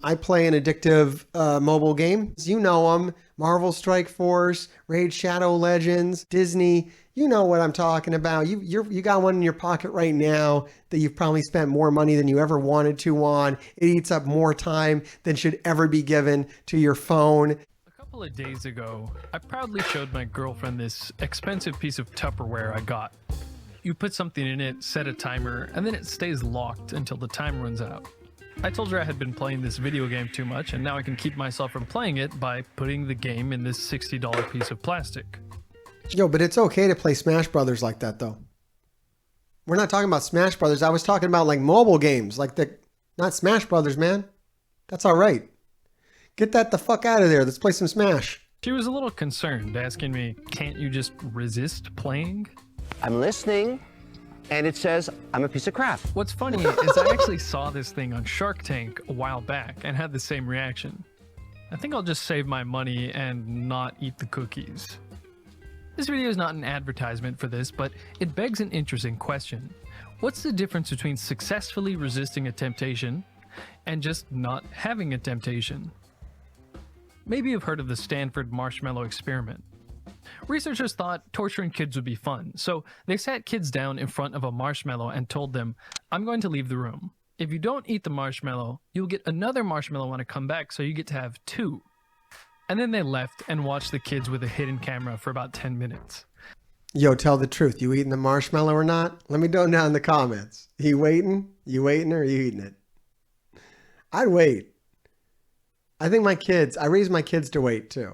I play an addictive mobile game. You know them. Marvel Strike Force, Raid Shadow Legends, Disney. You know what I'm talking about. You got one in your pocket right now that you've probably spent more money than you ever wanted to on. It eats up more time than should ever be given to your phone. A couple of days ago, I proudly showed my girlfriend this expensive piece of Tupperware I got. You put something in it, set a timer, and then it stays locked until the time runs out. I told her I had been playing this video game too much, and now I can keep myself from playing it by putting the game in this $60 piece of plastic. Yo, but it's okay to play Smash Brothers like that, though. We're not talking about Smash Brothers. I was talking about like mobile games, not Smash Brothers, man. That's all right. Get that the fuck out of there. Let's play some Smash. She was a little concerned, asking me, can't you just resist playing? I'm listening, and it says I'm a piece of crap. What's funny is I actually saw this thing on Shark Tank a while back and had the same reaction. I think I'll just save my money and not eat the cookies. This video is not an advertisement for this, but it begs an interesting question. What's the difference between successfully resisting a temptation and just not having a temptation? Maybe you've heard of the Stanford marshmallow experiment. Researchers thought torturing kids would be fun, so they sat kids down in front of a marshmallow and told them, I'm going to leave the room. If you don't eat the marshmallow, you'll get another marshmallow when I come back, so you get to have two. And then they left and watched the kids with a hidden camera for about 10 minutes. Yo, tell the truth. You eating the marshmallow or not? Let me know down in the comments. You waiting? You waiting or are you eating it? I'd wait. I think I raised my kids to wait too.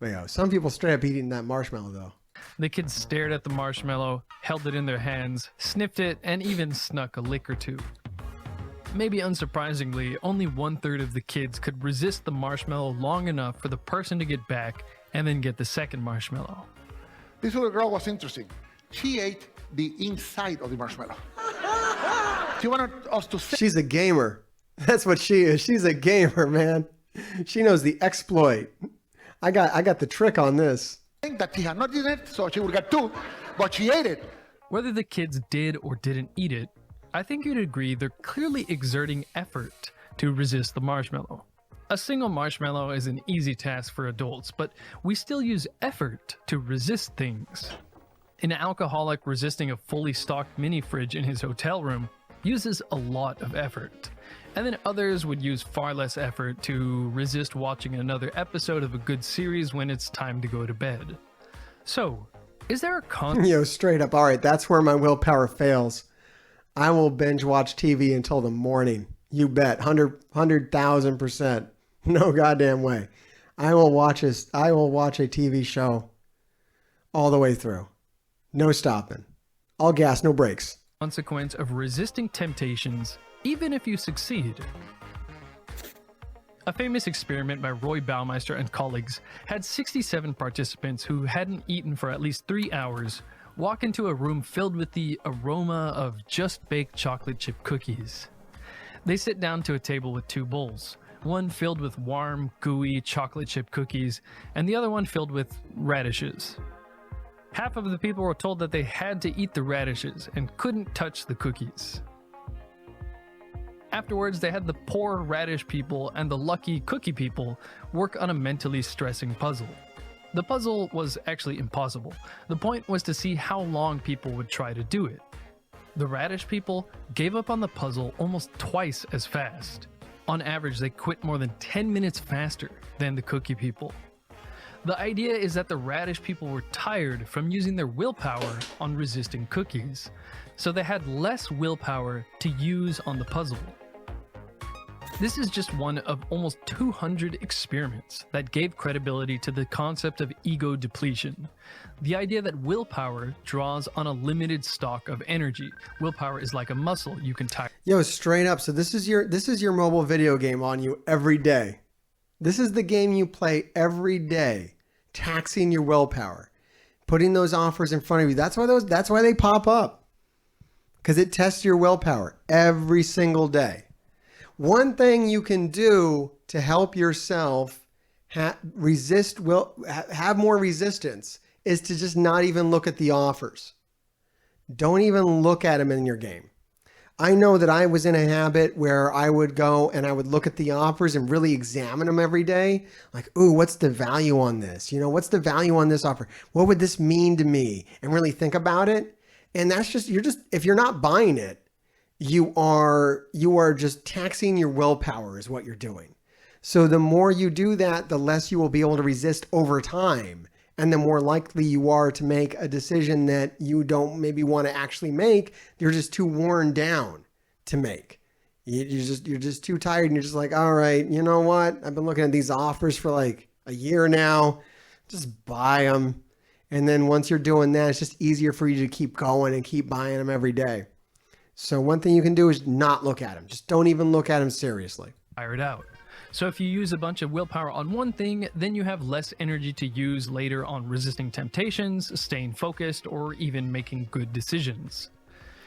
But yo, some people straight up eating that marshmallow though. The kids stared at the marshmallow, held it in their hands, sniffed it, and even snuck a lick or two. Maybe unsurprisingly, only 1/3 of the kids could resist the marshmallow long enough for the person to get back and then get the second marshmallow. This little girl was interesting. She ate the inside of the marshmallow. She wanted us to say She's a gamer. That's what she is. She's a gamer, man. She knows the exploit. I got the trick on this. that she had not eaten it, so she would get two, but she ate it. Whether the kids did or didn't eat it, I think you'd agree they're clearly exerting effort to resist the marshmallow. A single marshmallow is an easy task for adults, but we still use effort to resist things. An alcoholic resisting a fully stocked mini fridge in his hotel room uses a lot of effort. And then others would use far less effort to resist watching another episode of a good series when it's time to go to bed. So, is there a Yo, straight up, all right, that's where my willpower fails. I will binge watch TV until the morning. You bet, 100,000%. No goddamn way. I will watch a TV show all the way through. No stopping. All gas, no brakes. consequence of resisting temptations, even if you succeed? A famous experiment by Roy Baumeister and colleagues had 67 participants who hadn't eaten for at least 3 hours walk into a room filled with the aroma of just-baked chocolate chip cookies. They sit down to a table with 2 bowls, one filled with warm, gooey chocolate chip cookies, and the other one filled with radishes. Half of the people were told that they had to eat the radishes and couldn't touch the cookies. Afterwards, they had the poor radish people and the lucky cookie people work on a mentally stressing puzzle. The puzzle was actually impossible. The point was to see how long people would try to do it. The radish people gave up on the puzzle almost twice as fast. On average, they quit more than 10 minutes faster than the cookie people. The idea is that the radish people were tired from using their willpower on resisting cookies, so they had less willpower to use on the puzzle. This is just one of almost 200 experiments that gave credibility to the concept of ego depletion. The idea that willpower draws on a limited stock of energy. Willpower is like a muscle you can tire. Yo, straight up. So this is your mobile video game on you every day. This is the game you play every day, taxing your willpower, putting those offers in front of you. That's why they pop up, because it tests your willpower every single day. One thing you can do to help yourself have more resistance is to just not even look at the offers. Don't even look at them in your game. I know that I was in a habit where I would go and I would look at the offers and really examine them every day. Like, ooh, what's the value on this? You know, what's the value on this offer? What would this mean to me? And really think about it. And that's just, if you're not buying it, you are just taxing your willpower is what you're doing. So the more you do that, the less you will be able to resist over time. And the more likely you are to make a decision that you don't maybe want to actually make. You're just too worn down to make. You're just too tired, and you're just like, all right, you know what? I've been looking at these offers for like a year now. Just buy them. And then once you're doing that, it's just easier for you to keep going and keep buying them every day. So one thing you can do is not look at them. Just don't even look at them seriously. Tire it out. So if you use a bunch of willpower on one thing, then you have less energy to use later on resisting temptations, staying focused, or even making good decisions.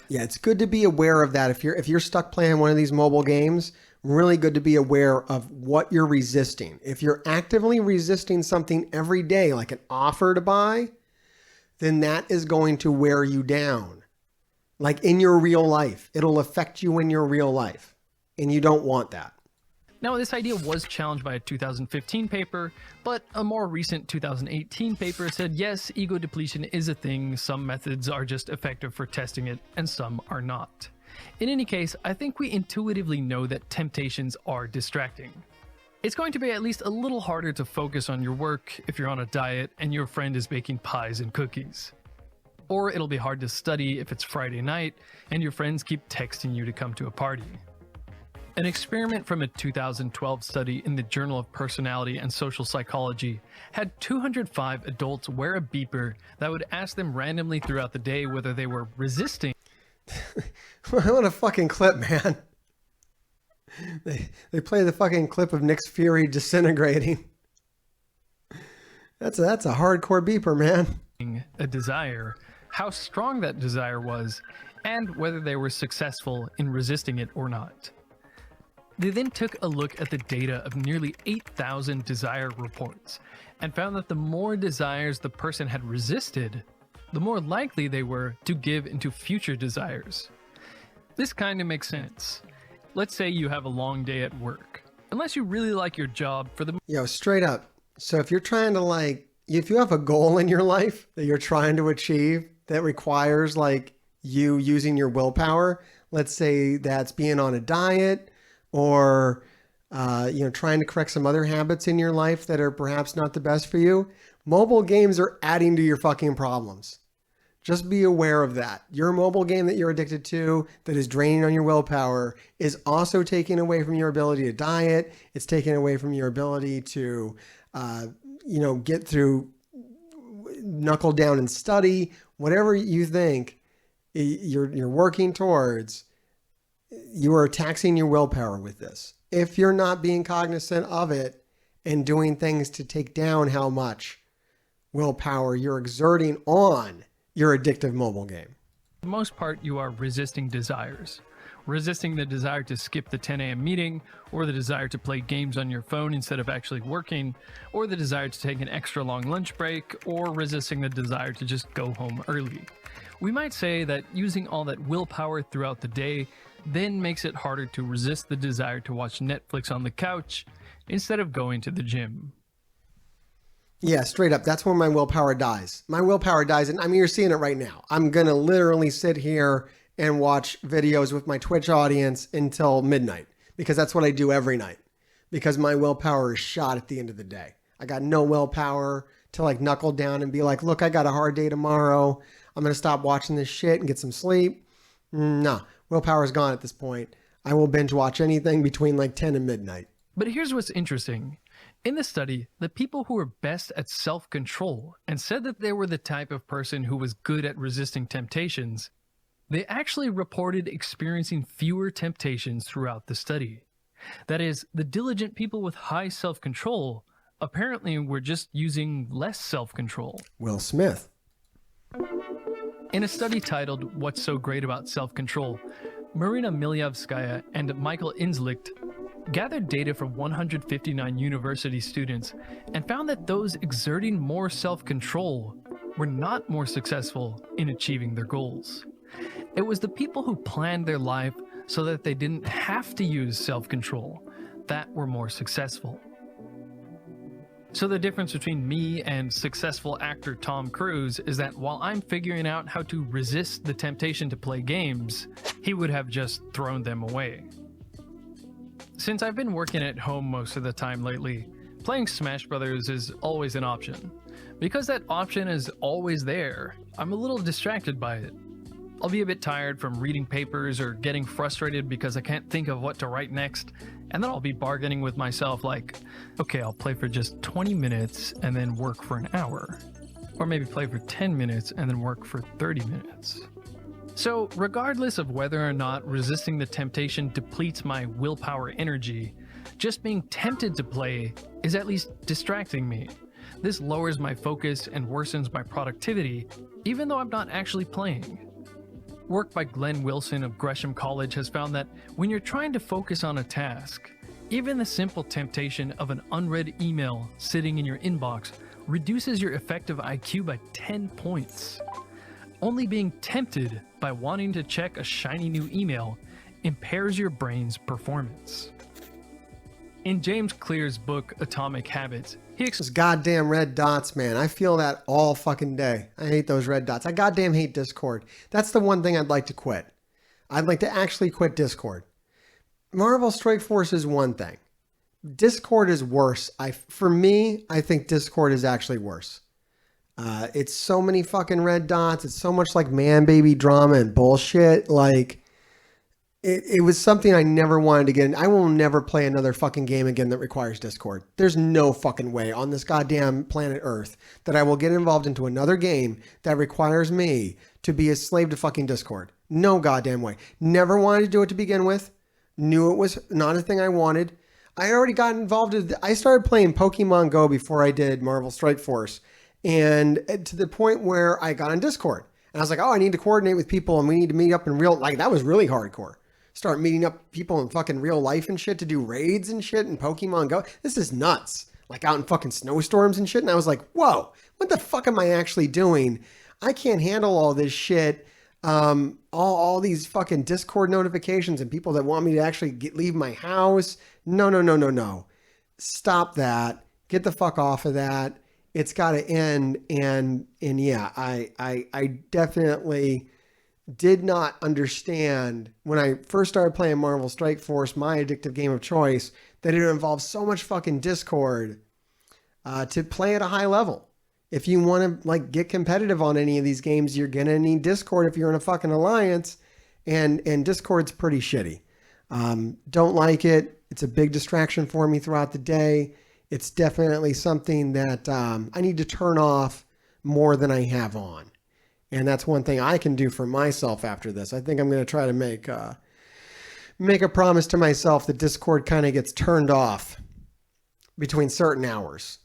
Yeah, it's good to be aware of that. If you're stuck playing one of these mobile games, really good to be aware of what you're resisting. If you're actively resisting something every day, like an offer to buy, then that is going to wear you down. Like in your real life, it'll affect you in your real life, and you don't want that. Now, this idea was challenged by a 2015 paper, but a more recent 2018 paper said, yes, ego depletion is a thing. Some methods are just effective for testing it, and some are not. In any case, I think we intuitively know that temptations are distracting. It's going to be at least a little harder to focus on your work if you're on a diet and your friend is baking pies and cookies. Or it'll be hard to study if it's Friday night and your friends keep texting you to come to a party. An experiment from a 2012 study in the Journal of Personality and Social Psychology had 205 adults wear a beeper that would ask them randomly throughout the day whether they were resisting. What a fucking clip, man. They play the fucking clip of Nick Fury disintegrating. That's a hardcore beeper, man. A desire, how strong that desire was, and whether they were successful in resisting it or not. They then took a look at the data of nearly 8,000 desire reports and found that the more desires the person had resisted, the more likely they were to give into future desires. This kind of makes sense. Let's say you have a long day at work. Unless you really like your job for the... Yo, straight up. So if you're trying to if you have a goal in your life that you're trying to achieve that requires you using your willpower, let's say that's being on a diet, or trying to correct some other habits in your life that are perhaps not the best for you, mobile games are adding to your fucking problems. Just be aware of that. Your mobile game that you're addicted to that is draining on your willpower is also taking away from your ability to diet. It's taking away from your ability to, get through, knuckle down and study, whatever you think you're working towards. You are taxing your willpower with this. If you're not being cognizant of it and doing things to take down how much willpower you're exerting on your addictive mobile game. For the most part, you are resisting desires. Resisting the desire to skip the 10 a.m. meeting, or the desire to play games on your phone instead of actually working, or the desire to take an extra long lunch break, or resisting the desire to just go home early. We might say that using all that willpower throughout the day then makes it harder to resist the desire to watch Netflix on the couch instead of going to the gym. Yeah, straight up. That's when my willpower dies. My willpower dies. And I mean, you're seeing it right now. I'm going to literally sit here and watch videos with my Twitch audience until midnight, because that's what I do every night, because my willpower is shot at the end of the day. I got no willpower to knuckle down and be like, look, I got a hard day tomorrow. I'm going to stop watching this shit and get some sleep. No, willpower is gone at this point. I will binge watch anything between 10 and midnight. But here's what's interesting. In the study, the people who were best at self-control and said that they were the type of person who was good at resisting temptations, they actually reported experiencing fewer temptations throughout the study. That is, the diligent people with high self-control apparently were just using less self-control. Will Smith. In a study titled What's So Great About Self-Control, Marina Milyavskaya and Michael Inslicht gathered data from 159 university students and found that those exerting more self-control were not more successful in achieving their goals. It was the people who planned their life so that they didn't have to use self-control that were more successful. So the difference between me and successful actor Tom Cruise is that while I'm figuring out how to resist the temptation to play games, he would have just thrown them away. Since I've been working at home most of the time lately, playing Smash Brothers is always an option. Because that option is always there, I'm a little distracted by it. I'll be a bit tired from reading papers or getting frustrated because I can't think of what to write next, and then I'll be bargaining with myself like, okay, I'll play for just 20 minutes and then work for an hour. Or maybe play for 10 minutes and then work for 30 minutes. So regardless of whether or not resisting the temptation depletes my willpower energy, just being tempted to play is at least distracting me. This lowers my focus and worsens my productivity, even though I'm not actually playing. Work by Glenn Wilson of Gresham College has found that when you're trying to focus on a task, even the simple temptation of an unread email sitting in your inbox reduces your effective IQ by 10 points. Only being tempted by wanting to check a shiny new email impairs your brain's performance. In James Clear's book, Atomic Habits, Those goddamn red dots, man. I feel that all fucking day. I hate those red dots. I goddamn hate Discord. That's the one thing I'd like to quit. I'd like to actually quit Discord. Marvel Strike Force is one thing. Discord is worse. For me, I think Discord is actually worse. It's so many fucking red dots. It's so much like man baby drama and bullshit. Like, it was something I never wanted to get in. I will never play another fucking game again that requires Discord. There's no fucking way on this goddamn planet Earth that I will get involved into another game that requires me to be a slave to fucking Discord. No goddamn way. Never wanted to do it to begin with. Knew it was not a thing I wanted. I already got involved. I started playing Pokemon Go before I did Marvel Strike Force. And to the point where I got on Discord. And I was like, oh, I need to coordinate with people and we need to meet up in real... Like, that was really hardcore. Start meeting up people in fucking real life and shit to do raids and shit in Pokemon Go. This is nuts. Like out in fucking snowstorms and shit. And I was like, whoa, what the fuck am I actually doing? I can't handle all this shit. All these fucking Discord notifications and people that want me to actually leave my house. No. Stop that. Get the fuck off of that. It's got to end. And yeah, I definitely did not understand when I first started playing Marvel Strike Force, my addictive game of choice, that it involves so much fucking Discord to play at a high level. If you want to like get competitive on any of these games, you're gonna need Discord if you're in a fucking alliance, and Discord's pretty shitty. Don't like it. It's a big distraction for me throughout the day. It's definitely something that I need to turn off more than I have on. And that's one thing I can do for myself after this. I think I'm going to try to make a promise to myself that Discord kind of gets turned off between certain hours.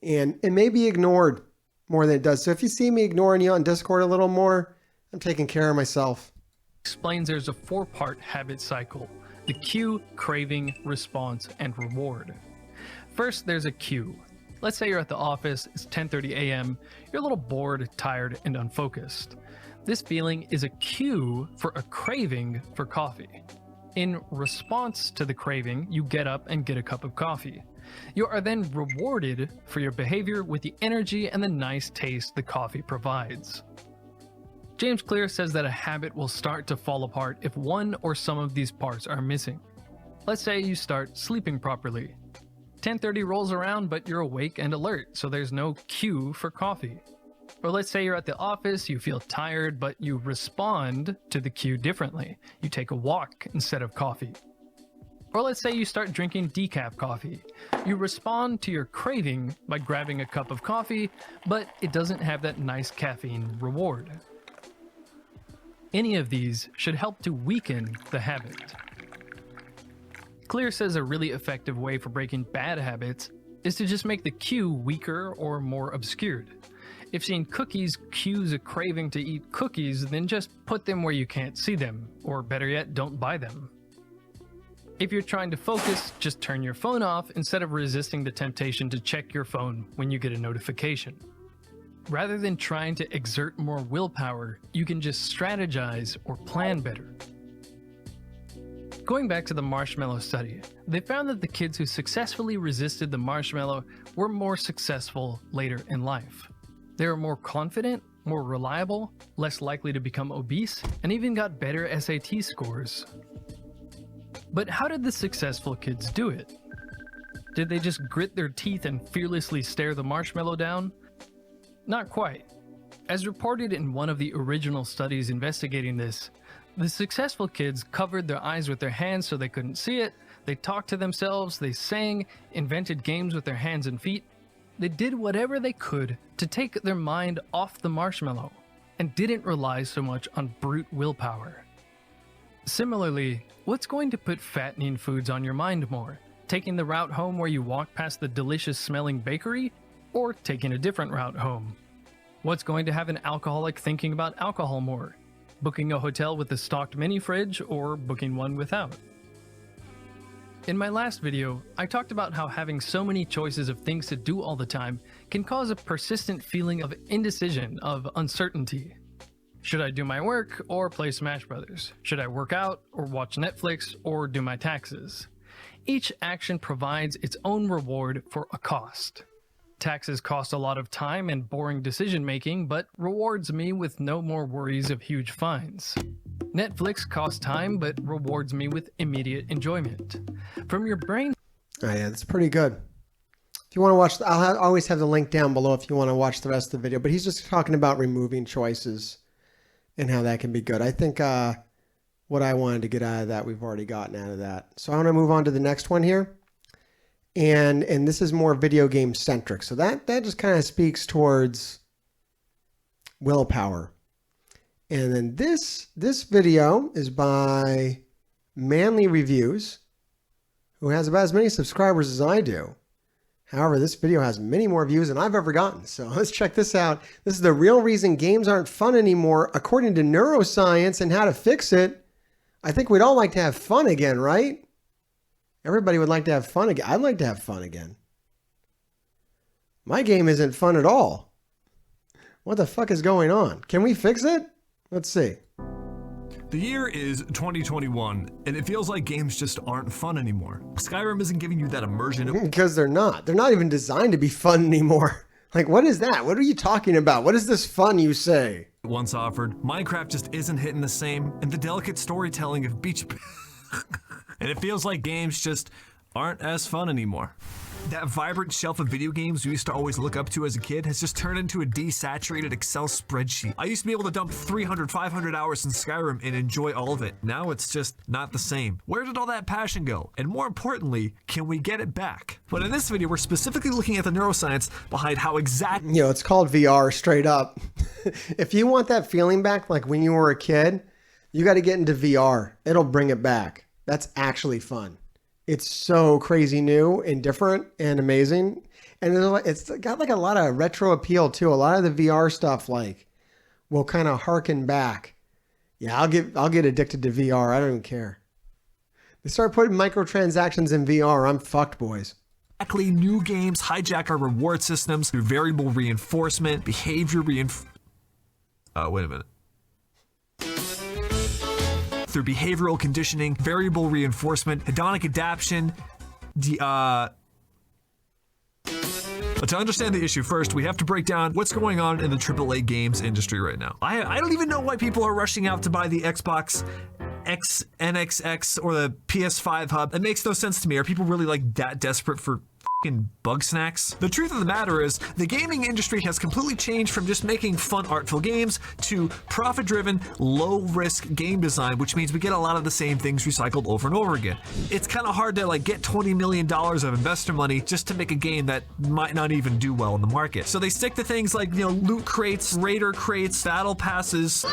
And it may be ignored more than it does. So if you see me ignoring you on Discord a little more, I'm taking care of myself. explains there's a 4-part habit cycle: the cue, craving, response, and reward. First, there's a cue. Let's say you're at the office, it's 10:30 a.m., you're a little bored, tired, and unfocused. This feeling is a cue for a craving for coffee. In response to the craving, you get up and get a cup of coffee. You are then rewarded for your behavior with the energy and the nice taste the coffee provides. James Clear says that a habit will start to fall apart if one or some of these parts are missing. Let's say you start sleeping properly. 10:30 rolls around, but you're awake and alert, so there's no cue for coffee. Or let's say you're at the office, you feel tired, but you respond to the cue differently. You take a walk instead of coffee. Or let's say you start drinking decaf coffee. You respond to your craving by grabbing a cup of coffee, but it doesn't have that nice caffeine reward. Any of these should help to weaken the habit. Clear says a really effective way for breaking bad habits is to just make the cue weaker or more obscured. If seeing cookies cues a craving to eat cookies, then just put them where you can't see them, or better yet, don't buy them. If you're trying to focus, just turn your phone off instead of resisting the temptation to check your phone when you get a notification. Rather than trying to exert more willpower, you can just strategize or plan better. Going back to the marshmallow study, they found that the kids who successfully resisted the marshmallow were more successful later in life. They were more confident, more reliable, less likely to become obese, and even got better SAT scores. But how did the successful kids do it? Did they just grit their teeth and fearlessly stare the marshmallow down? Not quite. As reported in one of the original studies investigating this, the successful kids covered their eyes with their hands so they couldn't see it, they talked to themselves, they sang, invented games with their hands and feet. They did whatever they could to take their mind off the marshmallow and didn't rely so much on brute willpower. Similarly, what's going to put fattening foods on your mind more? Taking the route home where you walk past the delicious smelling bakery, or taking a different route home? What's going to have an alcoholic thinking about alcohol more? Booking a hotel with a stocked mini fridge or booking one without? In my last video, I talked about how having so many choices of things to do all the time can cause a persistent feeling of indecision, of uncertainty. Should I do my work or play Smash Brothers? Should I work out or watch Netflix or do my taxes? Each action provides its own reward for a cost. Taxes cost a lot of time and boring decision making, but rewards me with no more worries of huge fines. Netflix costs time, but rewards me with immediate enjoyment. From your brain... Oh yeah, that's pretty good. If you want to watch, I'll always have the link down below if you want to watch the rest of the video, but he's just talking about removing choices and how that can be good. I think what I wanted to get out of that, we've already gotten out of that. So I want to move on to the next one here. And this is more video game centric. So that just kind of speaks towards willpower. And then this video is by Manly Reviews, who has about as many subscribers as I do. However, this video has many more views than I've ever gotten. So let's check this out. This is the real reason games aren't fun anymore, according to Neuroscience, and how to fix it. I think we'd all like to have fun again, right? Everybody would like to have fun again. I'd like to have fun again. My game isn't fun at all. What the fuck is going on? Can we fix it? Let's see. The year is 2021, and it feels like games just aren't fun anymore. Skyrim isn't giving you that immersion. Because they're not. They're not even designed to be fun anymore. Like, what is that? What are you talking about? What is this fun you say? Once offered, Minecraft just isn't hitting the same, and the delicate storytelling of beach... And it feels like games just aren't as fun anymore. That vibrant shelf of video games we used to always look up to as a kid has just turned into a desaturated Excel spreadsheet. I used to be able to dump 300, 500 hours in Skyrim and enjoy all of it. Now it's just not the same. Where did all that passion go? And more importantly, can we get it back? But in this video, we're specifically looking at the neuroscience behind how exactly... You know, it's called VR straight up. If you want that feeling back, like when you were a kid, you got to get into VR. It'll bring it back. That's actually fun. It's so crazy new and different and amazing. And it's got like a lot of retro appeal too. A lot of the VR stuff like will kind of harken back. Yeah, I'll get addicted to VR. I don't even care. They start putting microtransactions in VR. I'm fucked, boys. Exactly, new games hijack our reward systems through variable reinforcement, behavior wait a minute. Through behavioral conditioning, variable reinforcement, hedonic adaptation, to understand the issue first, we have to break down what's going on in the AAA games industry right now. I don't even know why people are rushing out to buy the Xbox X, NXX, or the PS5 hub. It makes no sense to me. Are people really like that desperate for fucking bug snacks? The truth of the matter is, the gaming industry has completely changed from just making fun, artful games to profit-driven, low-risk game design, which means we get a lot of the same things recycled over and over again. It's kind of hard to like get $20 million of investor money just to make a game that might not even do well in the market. So they stick to things like, you know, loot crates, raider crates, battle passes,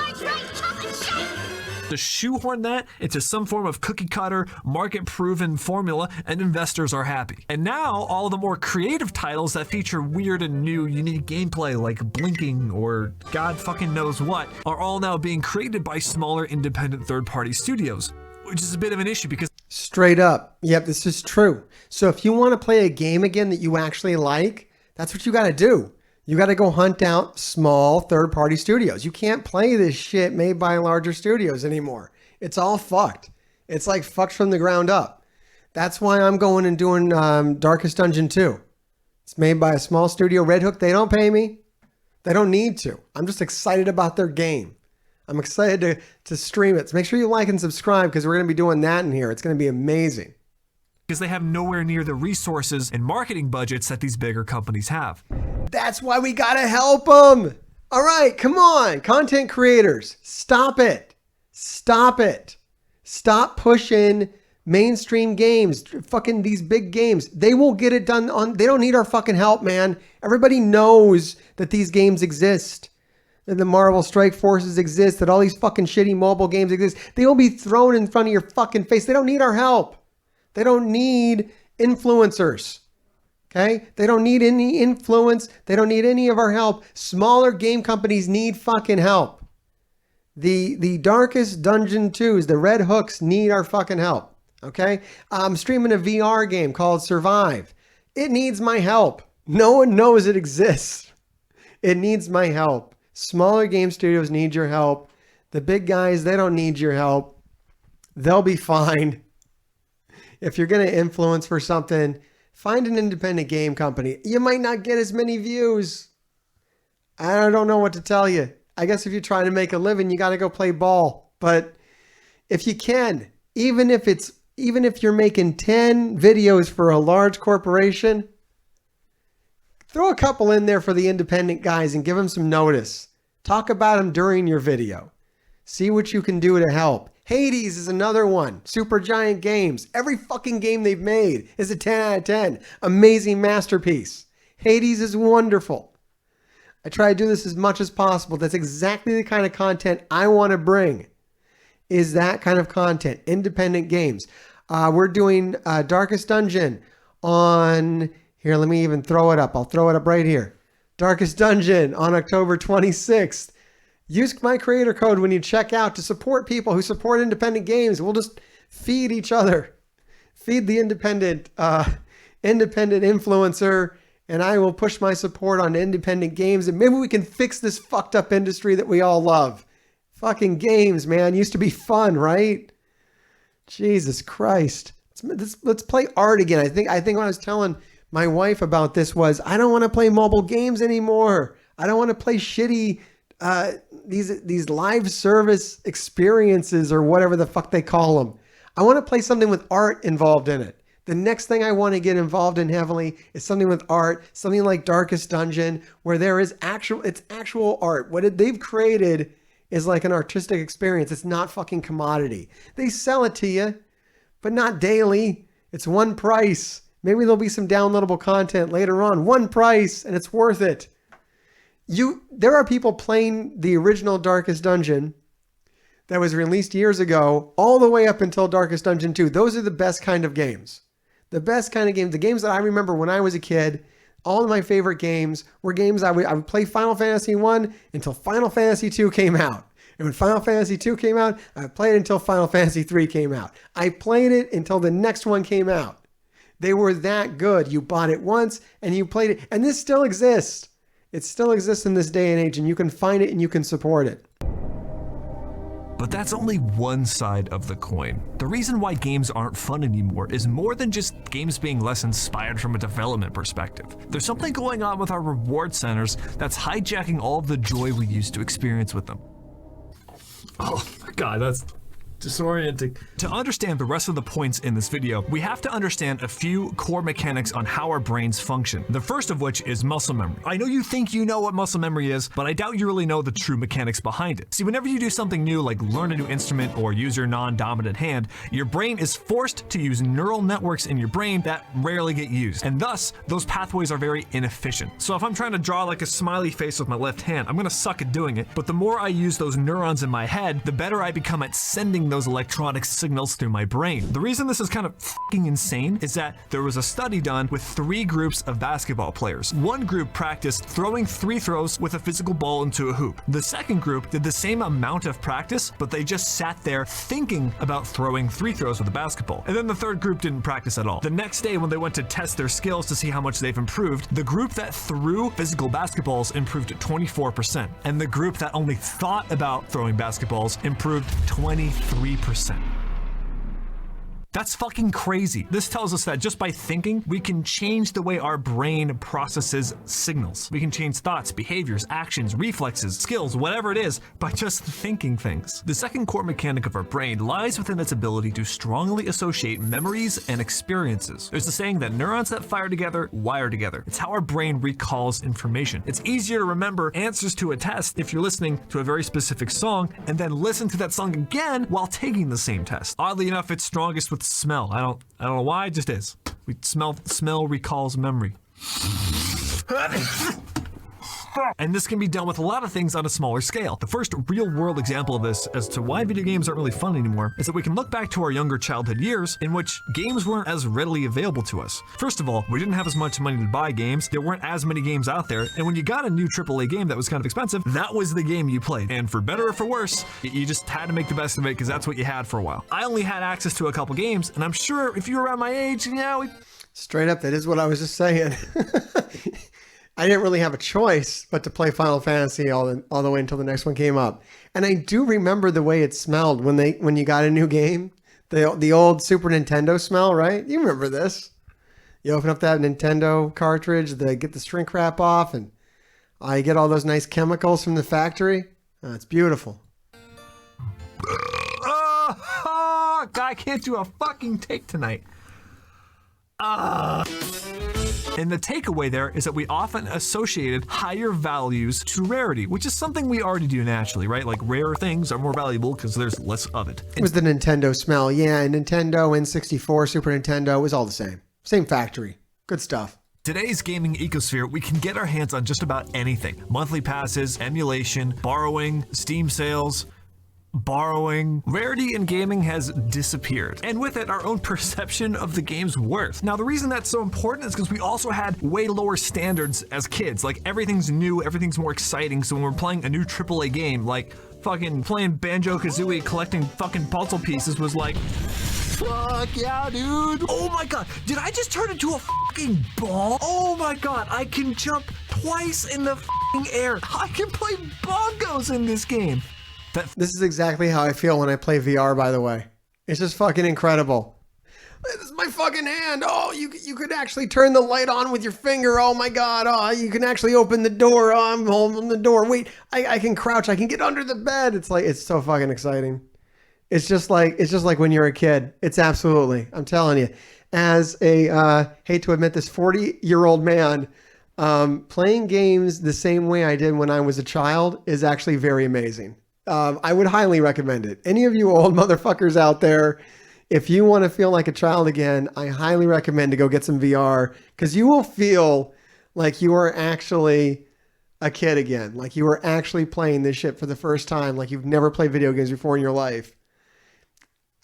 to shoehorn that into some form of cookie-cutter, market-proven formula, and investors are happy. And now, all the more creative titles that feature weird and new, unique gameplay like blinking or God fucking knows what, are all now being created by smaller, independent third-party studios, which is a bit of an issue because... Straight up. Yep, this is true. So if you want to play a game again that you actually like, that's what you got to do. You got to go hunt out small third-party studios. You can't play this shit made by larger studios anymore. It's all fucked. It's like fucked from the ground up. That's why I'm going and doing Darkest Dungeon 2. It's made by a small studio, Red Hook. They don't pay me. They don't need to. I'm just excited about their game. I'm excited to stream it. So make sure you like and subscribe because we're going to be doing that in here. It's going to be amazing. Because they have nowhere near the resources and marketing budgets that these bigger companies have. That's why we got to help them. All right, come on. Content creators, stop it. Stop it. Stop pushing mainstream games, fucking these big games. They will get it done they don't need our fucking help, man. Everybody knows that these games exist. That the Marvel Strike Forces exist, that all these fucking shitty mobile games exist. They will be thrown in front of your fucking face. They don't need our help. They don't need influencers. Okay? They don't need any influence. They don't need any of our help. Smaller game companies need fucking help. The Darkest Dungeon 2s, the Red Hooks need our fucking help. Okay? I'm streaming a VR game called Survive. It needs my help. No one knows it exists. It needs my help. Smaller game studios need your help. The big guys, they don't need your help. They'll be fine. If you're going to influence for something, find an independent game company. You might not get as many views. I don't know what to tell you. I guess if you're trying to make a living, you got to go play ball. But if you can, even if you're making 10 videos for a large corporation, throw a couple in there for the independent guys and give them some notice. Talk about them during your video. See what you can do to help. Hades is another one. Supergiant Games. Every fucking game they've made is a 10 out of 10. Amazing masterpiece. Hades is wonderful. I try to do this as much as possible. That's exactly the kind of content I want to bring. Is that kind of content. Independent games. We're doing Darkest Dungeon on... Here, let me even throw it up. I'll throw it up right here. Darkest Dungeon on October 26th. Use my creator code when you check out to support people who support independent games. We'll just feed each other. Feed the independent influencer, and I will push my support on independent games, and maybe we can fix this fucked up industry that we all love. Fucking games, man. Used to be fun, right? Jesus Christ. Let's play art again. I think when I was telling my wife about this was, I don't want to play mobile games anymore. I don't want to play shitty these live service experiences or whatever the fuck they call them. I want to play something with art involved in it. The next thing I want to get involved in heavily is something with art, something like Darkest Dungeon, where there is actual art. What they've created is like an artistic experience. It's not fucking commodity. They sell it to you, but not daily. It's one price. Maybe there'll be some downloadable content later on. One price, and it's worth it. There are people playing the original Darkest Dungeon that was released years ago, all the way up until Darkest Dungeon 2. Those are the best kind of games. The best kind of games. The games that I remember when I was a kid, all of my favorite games were games I would play Final Fantasy 1 until Final Fantasy 2 came out. And when Final Fantasy 2 came out, I played it until Final Fantasy 3 came out. I played it until the next one came out. They were that good. You bought it once and you played it. And this still exists. It still exists in this day and age, and you can find it and you can support it. But that's only one side of the coin. The reason why games aren't fun anymore is more than just games being less inspired from a development perspective. There's something going on with our reward centers that's hijacking all of the joy we used to experience with them. Oh my god, that's disorienting. To understand the rest of the points in this video, we have to understand a few core mechanics on how our brains function. The first of which is muscle memory. I know you think you know what muscle memory is, but I doubt you really know the true mechanics behind it. See, whenever you do something new, like learn a new instrument or use your non-dominant hand, your brain is forced to use neural networks in your brain that rarely get used, and thus, those pathways are very inefficient. So if I'm trying to draw like a smiley face with my left hand, I'm gonna suck at doing it, but the more I use those neurons in my head, the better I become at sending those electronic signals through my brain. The reason this is kind of fucking insane is that there was a study done with 3 groups of basketball players. One group practiced throwing 3 throws with a physical ball into a hoop. The second group did the same amount of practice, but they just sat there thinking about throwing 3 throws with a basketball. And then the third group didn't practice at all. The next day when they went to test their skills to see how much they've improved, the group that threw physical basketballs improved 24%, and the group that only thought about throwing basketballs improved 23%. That's fucking crazy. This tells us that just by thinking, we can change the way our brain processes signals. We can change thoughts, behaviors, actions, reflexes, skills, whatever it is, by just thinking things. The second core mechanic of our brain lies within its ability to strongly associate memories and experiences. There's a saying that neurons that fire together wire together. It's how our brain recalls information. It's easier to remember answers to a test if you're listening to a very specific song and then listen to that song again while taking the same test. Oddly enough, it's strongest with smell. I don't know why, it just is. We smell recalls memory. And this can be done with a lot of things on a smaller scale. The first real-world example of this as to why video games aren't really fun anymore is that we can look back to our younger childhood years in which games weren't as readily available to us. First of all, we didn't have as much money to buy games, there weren't as many games out there, and when you got a new AAA game that was kind of expensive, that was the game you played. And for better or for worse, you just had to make the best of it because that's what you had for a while. I only had access to a couple games, and I'm sure if you were around my age, Straight up, that is what I was just saying. I didn't really have a choice but to play Final Fantasy all the way until the next one came up. And I do remember the way it smelled when you got a new game. The old Super Nintendo smell, right? You remember this. You open up that Nintendo cartridge, they get the shrink wrap off, and you get all those nice chemicals from the factory. It's beautiful. God, I can't do a fucking take tonight. And the takeaway there is that we often associated higher values to rarity, which is something we already do naturally, right? Like rare things are more valuable because there's less of it. It was the Nintendo smell. Yeah, Nintendo, N64, Super Nintendo, it was all the same. Same factory. Good stuff. Today's gaming ecosphere, we can get our hands on just about anything. Monthly passes, emulation, borrowing, Steam sales. Borrowing. Rarity in gaming has disappeared, and with it, our own perception of the game's worth. Now, the reason that's so important is because we also had way lower standards as kids. Like, everything's new, everything's more exciting, so when we're playing a new AAA game, like fucking playing Banjo-Kazooie, collecting fucking puzzle pieces was like, fuck yeah, dude. Oh my god, did I just turn into a fucking ball? Oh my god, I can jump twice in the fucking air. I can play bongos in this game. This is exactly how I feel when I play VR, by the way. It's just fucking incredible. This is my fucking hand. Oh, you could actually turn the light on with your finger. Oh my god. Oh, you can actually open the door. Oh, I'm holding the door. Wait, I can crouch. I can get under the bed. It's so fucking exciting. It's just like when you're a kid. It's absolutely, I'm telling you. As a, hate to admit this, 40-year-old man, playing games the same way I did when I was a child is actually very amazing. I would highly recommend it. Any of you old motherfuckers out there, if you want to feel like a child again, I highly recommend to go get some VR, because you will feel like you are actually a kid again. Like you are actually playing this shit for the first time, like you've never played video games before in your life.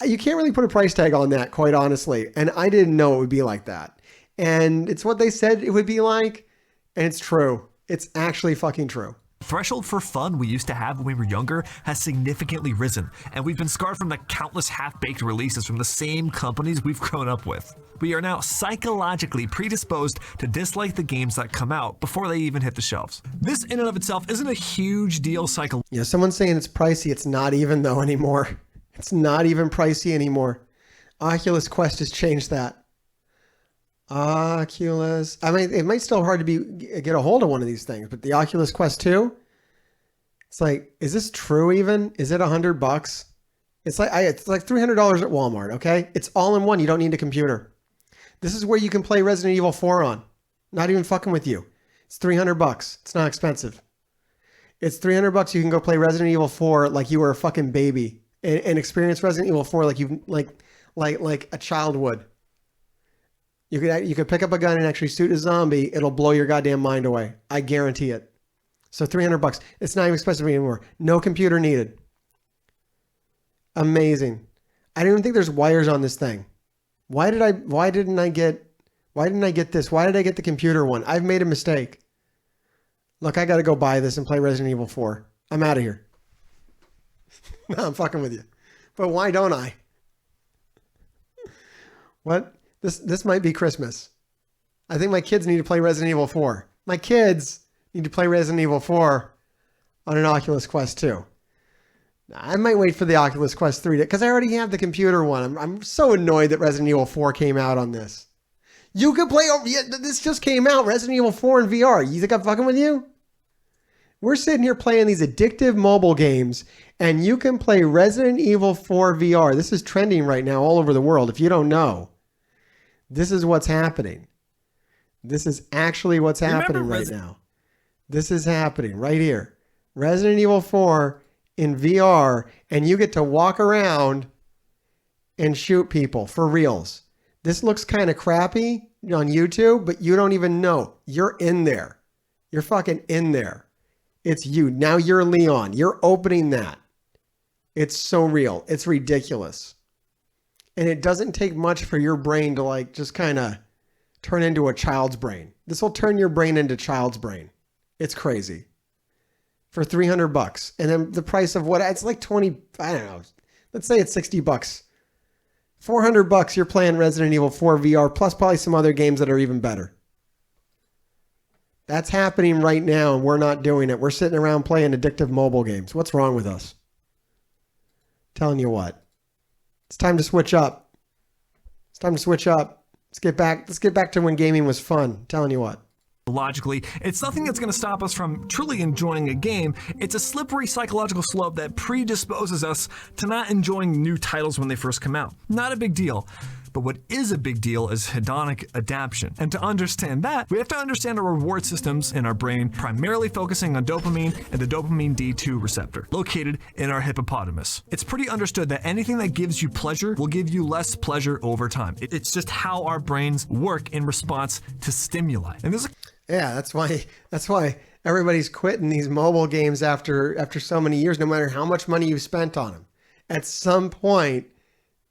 You can't really put a price tag on that, quite honestly. And I didn't know it would be like that. And it's what they said it would be like, and it's true. It's actually fucking true. Threshold for fun we used to have when we were younger has significantly risen, and we've been scarred from the countless half-baked releases from the same companies we've grown up with. We are now psychologically predisposed to dislike the games that come out before they even hit the shelves. This in and of itself isn't a huge deal Yeah, someone's saying it's pricey. It's not even though anymore. It's not even pricey anymore. Oculus Quest has changed that. Oculus. I mean, it might still hard to get a hold of one of these things, but the Oculus Quest 2, it's like, is this true even? Is it $100? It's like $300 at Walmart, okay? It's all in one. You don't need a computer. This is where you can play Resident Evil 4 on. Not even fucking with you. It's $300. It's not expensive. It's $300. You can go play Resident Evil 4 like you were a fucking baby and experience Resident Evil 4 like you like a child would. You could pick up a gun and actually shoot a zombie. It'll blow your goddamn mind away. I guarantee it. So $300. It's not even expensive anymore. No computer needed. Amazing. I don't even think there's wires on this thing. Why didn't I get this? Why did I get the computer one? I've made a mistake. Look, I got to go buy this and play Resident Evil 4. I'm out of here. No, I'm fucking with you. But why don't I? What? This might be Christmas. I think my kids need to play Resident Evil 4. My kids need to play Resident Evil 4 on an Oculus Quest 2. I might wait for the Oculus Quest 3 because I already have the computer one. I'm so annoyed that Resident Evil 4 came out on this. You can play, this just came out, Resident Evil 4 in VR. You think I'm fucking with you? We're sitting here playing these addictive mobile games, and you can play Resident Evil 4 VR. This is trending right now all over the world. If you don't know, this is what's happening. This is actually what's happening right now. This is happening right here. Resident Evil 4 in VR, and you get to walk around and shoot people for reals. This looks kind of crappy on YouTube, but you don't even know. You're in there. You're fucking in there. It's you. Now you're Leon. You're opening that. It's so real. It's ridiculous. And it doesn't take much for your brain to like just kind of turn into a child's brain. This will turn your brain into child's brain. It's crazy. For $300. And then the price of what? It's like 20, I don't know. Let's say it's $60. $400, you're playing Resident Evil 4 VR, plus probably some other games that are even better. That's happening right now, and we're not doing it. We're sitting around playing addictive mobile games. What's wrong with us? Telling you what. It's time to switch up. It's time to switch up. Let's get back to when gaming was fun. Telling you what. Logically, it's nothing that's going to stop us from truly enjoying a game. It's a slippery psychological slope that predisposes us to not enjoying new titles when they first come out. Not a big deal. But what is a big deal is hedonic adaptation. And to understand that, we have to understand our reward systems in our brain, primarily focusing on dopamine and the dopamine D2 receptor, located in our hippopotamus. It's pretty understood that anything that gives you pleasure will give you less pleasure over time. It's just how our brains work in response to stimuli. And that's why everybody's quitting these mobile games after so many years, no matter how much money you've spent on them. At some point,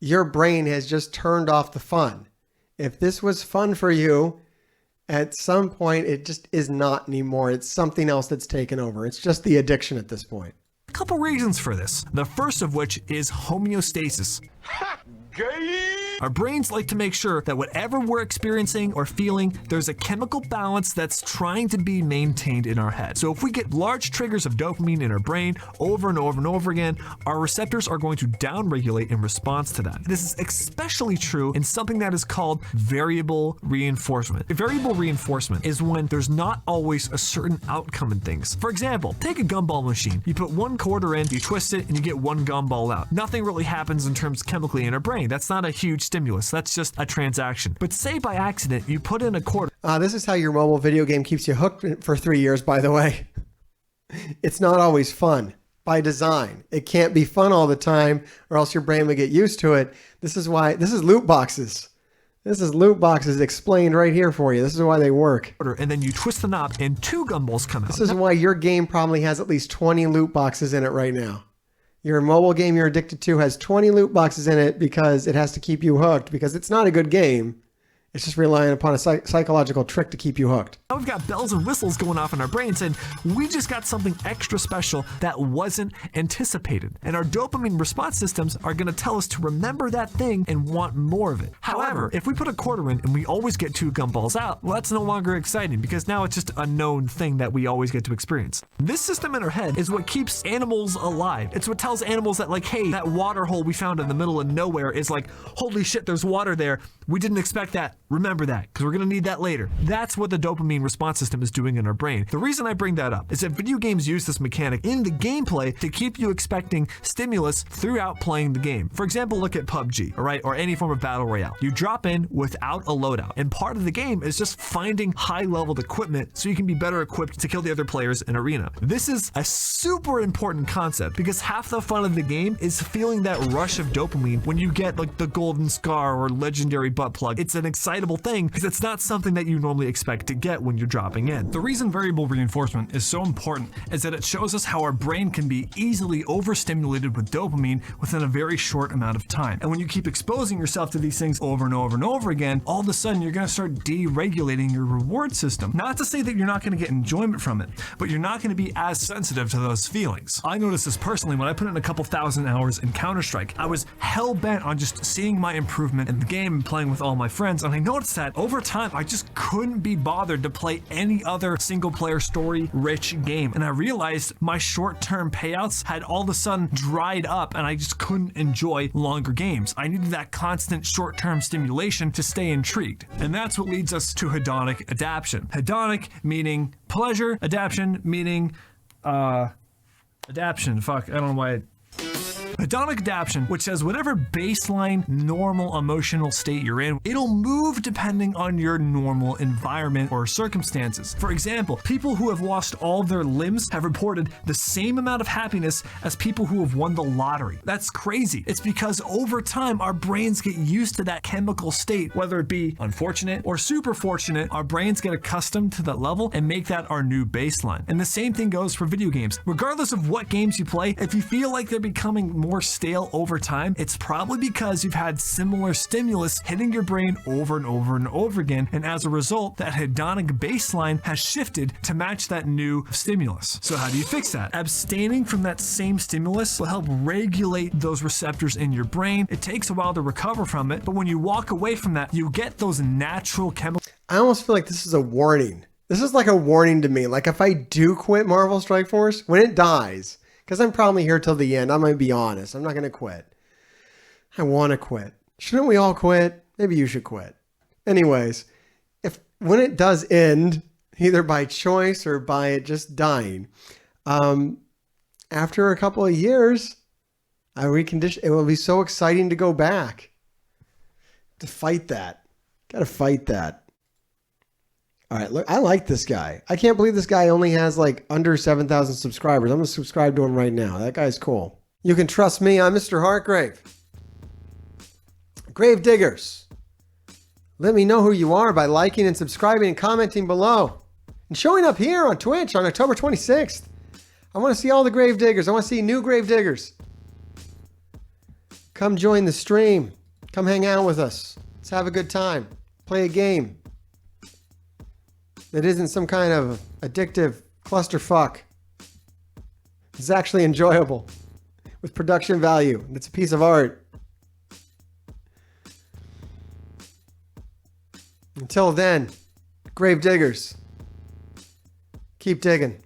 your brain has just turned off the fun. If this was fun for you, at some point, it just is not anymore. It's something else that's taken over. It's just the addiction at this point. a couple reasons for this. The first of which is homeostasis. Our brains like to make sure that whatever we're experiencing or feeling, there's a chemical balance that's trying to be maintained in our head. So if we get large triggers of dopamine in our brain over and over and over again, our receptors are going to downregulate in response to that. This is especially true in something that is called variable reinforcement. Variable reinforcement is when there's not always a certain outcome in things. For example, take a gumball machine. You put one quarter in, you twist it, and you get one gumball out. Nothing really happens in terms chemically in our brain. That's not a huge stimulus. That's just a transaction. But say by accident you put in a quarter. This is how your mobile video game keeps you hooked for 3 years, by the way. It's not always fun by design. It can't be fun all the time or else your brain will get used to it. This is why, this is loot boxes. This is loot boxes explained right here for you. This is why they work. And then you twist the knob and 2 gumballs come out. This is why your game probably has at least 20 loot boxes in it right now. Your mobile game you're addicted to has 20 loot boxes in it because it has to keep you hooked, because it's not a good game. It's just relying upon a psychological trick to keep you hooked. Now we've got bells and whistles going off in our brains, and we just got something extra special that wasn't anticipated. And our dopamine response systems are going to tell us to remember that thing and want more of it. However, if we put a quarter in and we always get 2 gumballs out, well, that's no longer exciting because now it's just a known thing that we always get to experience. This system in our head is what keeps animals alive. It's what tells animals that, like, hey, that water hole we found in the middle of nowhere is like, holy shit, there's water there. We didn't expect that. Remember that, because we're going to need that later. That's what the dopamine response system is doing in our brain. The reason I bring that up is that video games use this mechanic in the gameplay to keep you expecting stimulus throughout playing the game. For example, look at PUBG, all right, or any form of battle royale. You drop in without a loadout, and part of the game is just finding high-leveled equipment so you can be better equipped to kill the other players in arena. This is a super important concept because half the fun of the game is feeling that rush of dopamine when you get like the golden scar or legendary butt plug. It's an excitable unforgettable thing because it's not something that you normally expect to get when you're dropping in. The reason variable reinforcement is so important is that it shows us how our brain can be easily overstimulated with dopamine within a very short amount of time. And when you keep exposing yourself to these things over and over and over again, all of a sudden you're going to start deregulating your reward system. Not to say that you're not going to get enjoyment from it, but you're not going to be as sensitive to those feelings. I noticed this personally when I put in a couple thousand hours in Counter-Strike. I was hell-bent on just seeing my improvement in the game and playing with all my friends, and I noticed that over time I just couldn't be bothered to play any other single-player story-rich game. And I realized my short-term payouts had all of a sudden dried up and I just couldn't enjoy longer games. I needed that constant short-term stimulation to stay intrigued. And that's what leads us to hedonic adaptation. Hedonic meaning pleasure, adaptation meaning adaptation. Fuck, I don't know why hedonic adaptation, which says whatever baseline normal emotional state you're in, it'll move depending on your normal environment or circumstances. For example, people who have lost all of their limbs have reported the same amount of happiness as people who have won the lottery. That's crazy. It's because over time, our brains get used to that chemical state, whether it be unfortunate or super fortunate, our brains get accustomed to that level and make that our new baseline. And the same thing goes for video games. Regardless of what games you play, if you feel like they're becoming more stale over time, it's probably because you've had similar stimulus hitting your brain over and over and over again, and as a result, that hedonic baseline has shifted to match that new stimulus. So how do you fix that? Abstaining from that same stimulus will help regulate those receptors in your brain. It takes a while to recover from it, but when you walk away from that, you get those natural chemicals. I almost feel like this is a warning. This is like a warning to me. Like if I do quit Marvel Strike Force, when it dies, because I'm probably here till the end. I'm going to be honest. I'm not going to quit. I want to quit. Shouldn't we all quit? Maybe you should quit. Anyways, when it does end, either by choice or by it just dying, after a couple of years, it will be so exciting to go back. To fight that. Got to fight that. All right, look, I like this guy. I can't believe this guy only has like under 7,000 subscribers. I'm going to subscribe to him right now. That guy's cool. You can trust me. I'm Mr. Hartgrave. Grave Diggers. Let me know who you are by liking and subscribing and commenting below. And showing up here on Twitch on October 26th. I want to see all the Grave Diggers. I want to see new Grave Diggers. Come join the stream. Come hang out with us. Let's have a good time. Play a game that isn't some kind of addictive clusterfuck. It's actually enjoyable with production value. It's a piece of art. Until then, Grave Diggers, keep digging.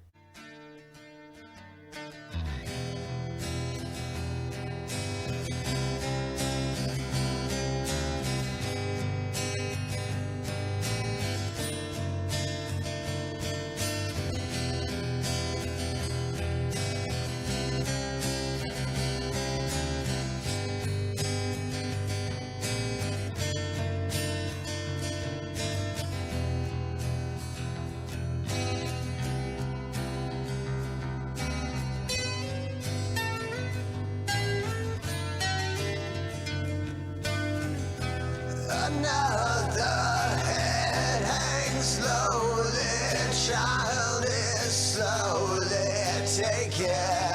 Another head hangs slowly, child is slowly taken.